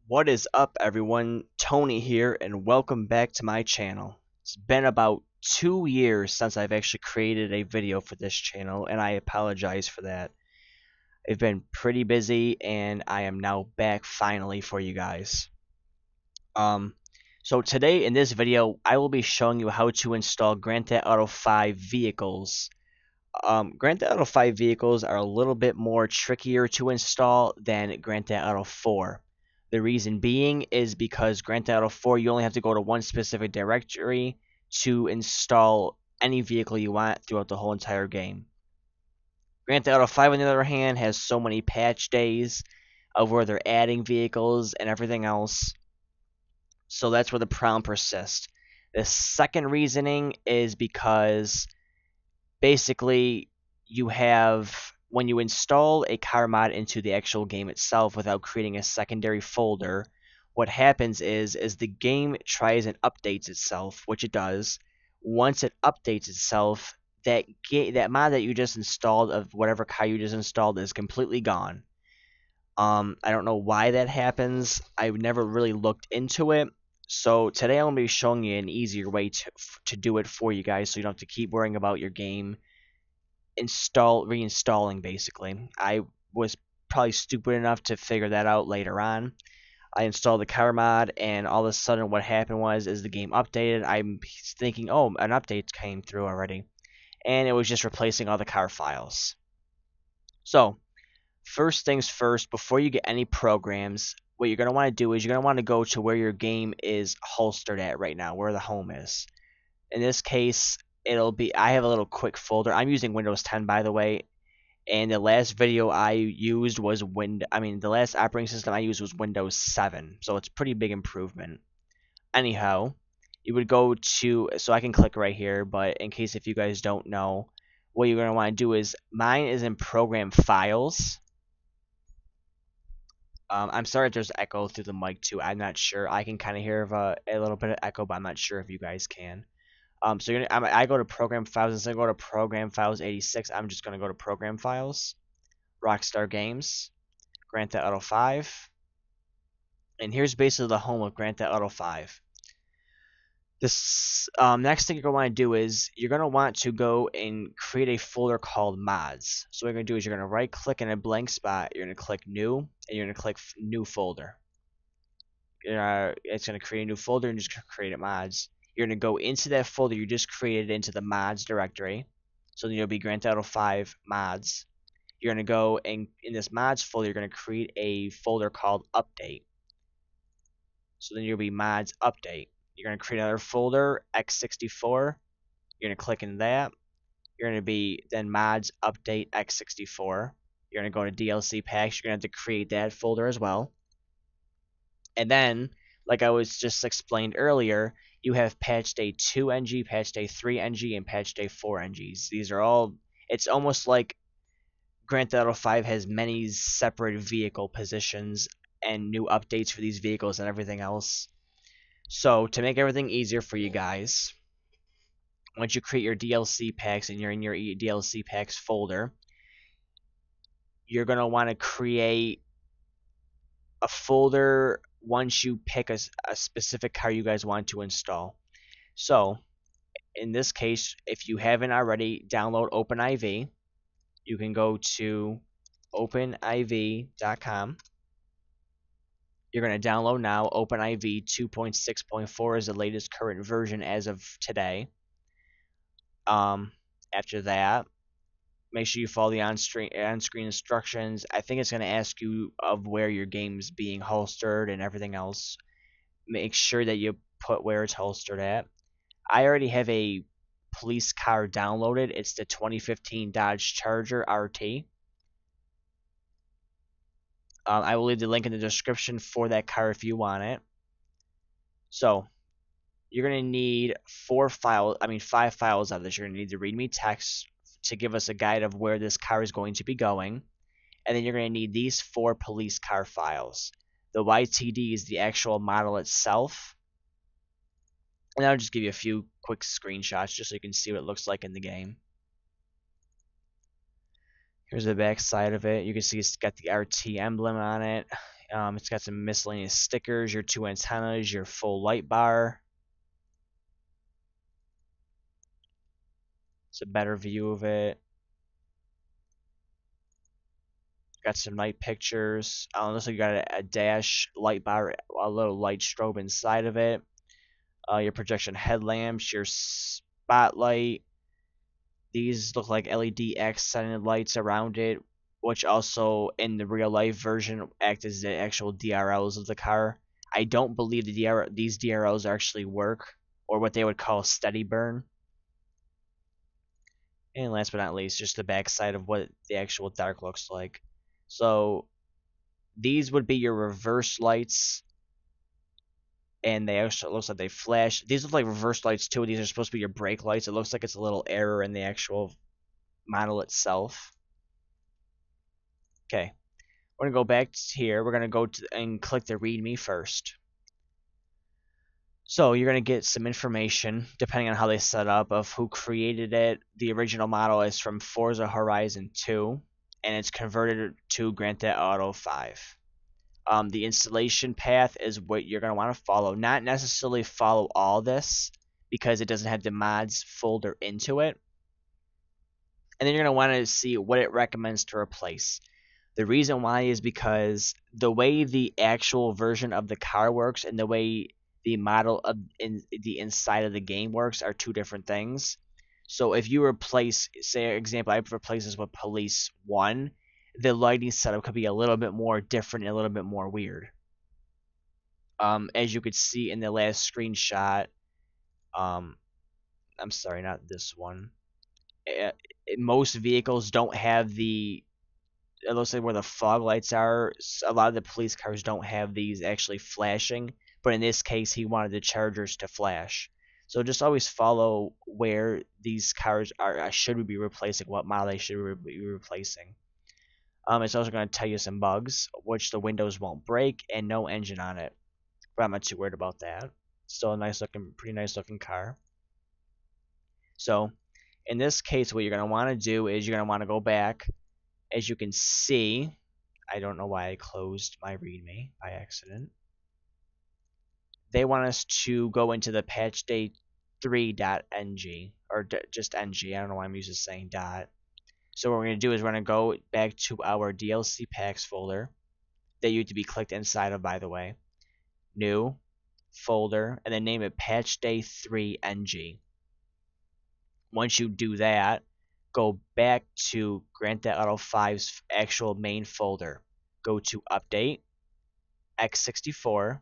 What is up, everyone? Tony here, and welcome back to my channel. It's been about 2 years since I've actually created a video for this channel, and I apologize for that. I've been pretty busy, and I am now back finally for you guys. Um, so today in this video, I will be showing you how to install Grand Theft Auto 5 vehicles. Grand Theft Auto 5 vehicles are a little bit more trickier to install than Grand Theft Auto 4. The reason being is because Grand Theft Auto 4, you only have to go to one specific directory to install any vehicle you want throughout the whole entire game. Grand Theft Auto 5, on the other hand, has so many patch days of where they're adding vehicles and everything else, so that's where the problem persists. The second reasoning is because basically you have when you install a car mod into the actual game itself without creating a secondary folder, what happens is the game tries and updates itself, which it does. Once it updates itself, that mod that you just installed of whatever car you just installed is completely gone. I don't know why that happens. I've never really looked into it. So today I'm going to be showing you an easier way to do it for you guys, so you don't have to keep worrying about your game reinstalling. Basically, I was probably stupid enough to figure that out later on. I installed the car mod, and all of a sudden what happened was is the game updated. I'm thinking, oh, an update came through already, and it was just replacing all the car files. So first things first, before you get any programs, what you're going to want to do is you're going to want to go to where your game is holstered at right now, where the home is. In this case, it'll be, I have a little quick folder. I'm using Windows 10, by the way, and the last video I used was the last operating system I used was Windows 7, so it's pretty big improvement. Anyhow, you would go to, so I can click right here, but in case if you guys don't know, what you're going to want to do is, mine is in Program Files. I'm sorry if there's echo through the mic too. I'm not sure. I can kind of hear a little bit of echo, but I'm not sure if you guys can. So I go to Program Files. Instead of go to Program Files 86, I'm just going to go to Program Files, Rockstar Games, Grand Theft Auto 5, and here's basically the home of Grand Theft Auto 5. This next thing you're going to want to do is you're going to want to go and create a folder called mods. So what you're going to do is you're going to right click in a blank spot, you're going to click new, and you're going to click new folder. It's going to create a new folder and just create it mods. You're going to go into that folder you just created into the mods directory. So then you'll be Grand Theft Auto 5 mods. You're going to go and in this mods folder, you're going to create a folder called update. So then you'll be mods update. You're going to create another folder, x64. You're going to click in that. You're going to be then mods update x64. You're going to go to DLC packs. You're going to have to create that folder as well. And then, like I was just explained earlier, you have patch day 2 NG, patch day 3 NG, and patch day 4 NGs. These are all, it's almost like Grand Theft Auto 5 has many separate vehicle positions and new updates for these vehicles and everything else. So, to make everything easier for you guys, once you create your DLC packs and you're in your DLC packs folder, you're going to want to create a folder once you pick a specific car you guys want to install. So, in this case, if you haven't already, download OpenIV. You can go to OpenIV.com. You're going to download now. OpenIV 2.6.4 is the latest current version as of today. After that, make sure you follow the on-screen instructions. I think it's going to ask you of where your game's being holstered and everything else. Make sure that you put where it's holstered at. I already have a police car downloaded. It's the 2015 Dodge Charger RT. I will leave the link in the description for that car if you want it. So you're going to need 5 files of this. You're going to need the README text to give us a guide of where this car is going to be going. And then you're going to need these 4 police car files. The YTD is the actual model itself. And I'll just give you a few quick screenshots just so you can see what it looks like in the game. Here's the back side of it. You can see it's got the RT emblem on it. It's got some miscellaneous stickers, your 2 antennas, your full light bar. It's a better view of it. Got some night pictures. Looks like you got a dash light bar, a little light strobe inside of it. Your projection headlamps, your spotlight. These look like LED accented lights around it, which also in the real life version act as the actual DRLs of the car. I don't believe these DRLs actually work, or what they would call steady burn. And last but not least, just the back side of what the actual dark looks like. So these would be your reverse lights, and they also looks like they flash. These look like reverse lights too. These are supposed to be your brake lights. It looks like it's a little error in the actual model itself. Okay, we're gonna go back here. We're gonna go to and click the README first. So you're gonna get some information depending on how they set up of who created it. The original model is from Forza Horizon 2, and it's converted to Grand Theft Auto 5. The installation path is what you're going to want to follow. Not necessarily follow all this because it doesn't have the mods folder into it. And then you're going to want to see what it recommends to replace. The reason why is because the way the actual version of the car works and the way the model of the inside of the game works are two different things. So if you replace, say, example, I replace this with Police 1, the lighting setup could be a little bit more different and a little bit more weird. As you could see in the last screenshot, I'm sorry, not this one. Most vehicles don't have the, it looks like where the fog lights are. A lot of the police cars don't have these actually flashing, but in this case, he wanted the Chargers to flash. So just always follow where these cars are should be replacing, what model they should be replacing. It's also going to tell you some bugs, which the windows won't break and no engine on it. But I'm not too worried about that. Still a pretty nice looking car. So in this case, what you're going to want to do is you're going to want to go back. As you can see, I don't know why I closed my README by accident. They want us to go into the patchday3.ng, or just ng. I don't know why I'm used to saying dot. So what we're going to do is we're going to go back to our DLC packs folder that you have to be clicked inside of, by the way. New folder, and then name it patchday3ng. Once you do that, go back to Grand Theft Auto 5's actual main folder. Go to Update, X64,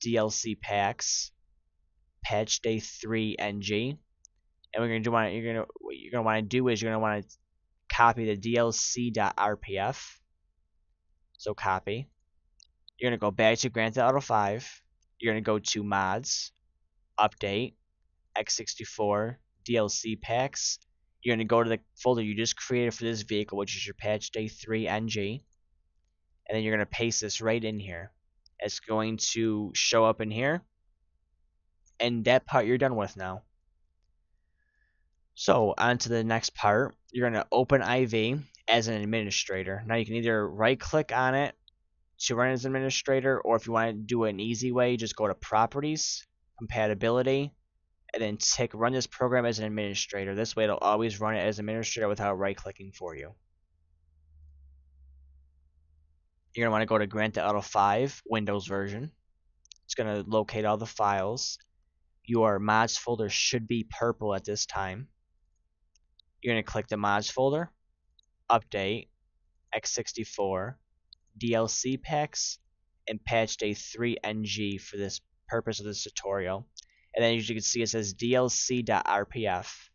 DLC Packs, patchday3ng, and what you're gonna want to do is you're gonna want to copy the DLC.rpf. So copy. You're gonna go back to Grand Theft Auto 5. You're gonna go to Mods, Update, X64, DLC Packs. You're gonna go to the folder you just created for this vehicle, which is your patchday3ng, and then you're gonna paste this right in here. It's going to show up in here, and that part you're done with now. So on to the next part. You're gonna open IV as an administrator. Now you can either right click on it to run as administrator, or if you want to do it an easy way, just go to Properties, Compatibility, and then tick Run this program as an administrator. This way it'll always run it as administrator without right clicking for you. You're going to want to go to Grand Theft Auto 5 Windows version. It's going to locate all the files. Your mods folder should be purple at this time. You're going to click the mods folder, Update, X64, DLC Packs, and patchday3ng for this purpose of this tutorial. And then as you can see, it says DLC.rpf.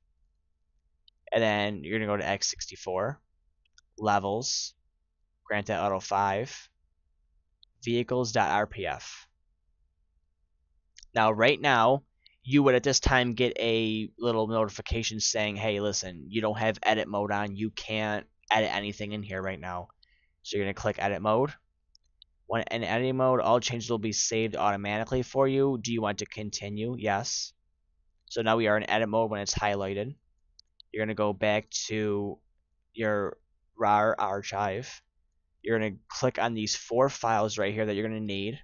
And then you're going to go to X64, Levels, Grand Theft Auto 5, Vehicles.rpf. Now, right now, you would at this time get a little notification saying, hey, listen, you don't have edit mode on. You can't edit anything in here right now. So you're going to click edit mode. When in edit mode, all changes will be saved automatically for you. Do you want to continue? Yes. So now we are in edit mode when it's highlighted. You're going to go back to your RAR archive. You're going to click on these 4 files right here that you're going to need.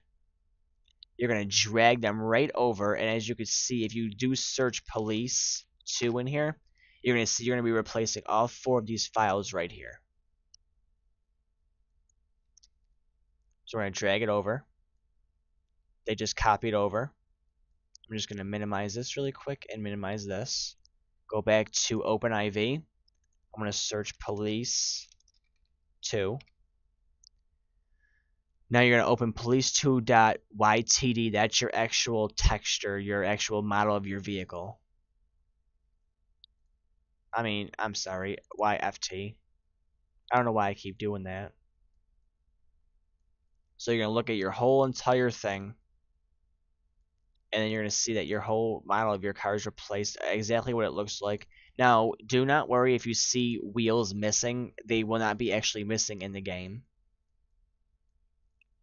You're going to drag them right over, and as you can see, if you do search police 2 in here, you're going to see you're going to be replacing all 4 of these files right here. So we're going to drag it over. They just copied over. I'm just going to minimize this really quick and minimize this. Go back to OpenIV. I'm going to search police 2. Now you're going to open police2.ytd. That's your actual texture, your actual model of your vehicle. I mean, I'm sorry, YFT. I don't know why I keep doing that. So you're going to look at your whole entire thing, and then you're going to see that your whole model of your car is replaced exactly what it looks like. Now, do not worry if you see wheels missing. They will not be actually missing in the game.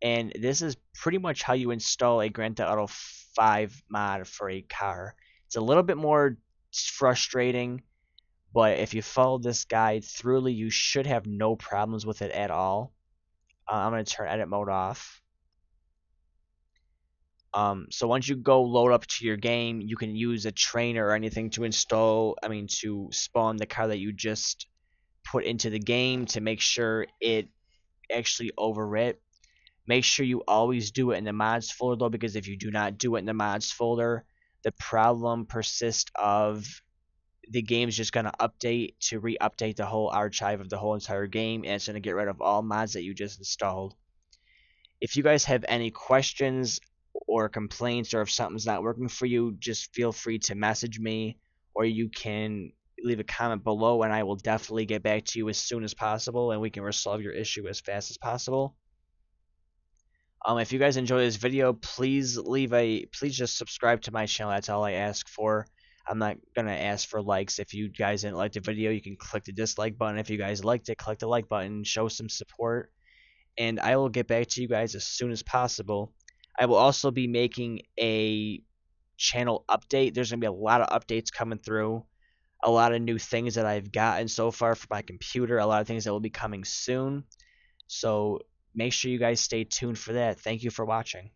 And this is pretty much how you install a Grand Theft Auto 5 mod for a car. It's a little bit more frustrating, but if you follow this guide thoroughly, you should have no problems with it at all. I'm going to turn edit mode off. So once you go load up to your game, you can use a trainer or anything to to spawn the car that you just put into the game to make sure it actually overwrit. Make sure you always do it in the mods folder though, because if you do not do it in the mods folder, the problem persists of the game's just going to update to re-update the whole archive of the whole entire game, and it's going to get rid of all mods that you just installed. If you guys have any questions or complaints, or if something's not working for you, just feel free to message me, or you can leave a comment below and I will definitely get back to you as soon as possible and we can resolve your issue as fast as possible. If you guys enjoy this video, please just subscribe to my channel. That's all I ask for. I'm not gonna ask for likes. If you guys didn't like the video, you can click the dislike button. If you guys liked it, click the like button, show some support, and I will get back to you guys as soon as possible. I will also be making a channel update. There's gonna be a lot of updates coming through, a lot of new things that I've gotten so far for my computer, a lot of things that will be coming soon. So make sure you guys stay tuned for that. Thank you for watching.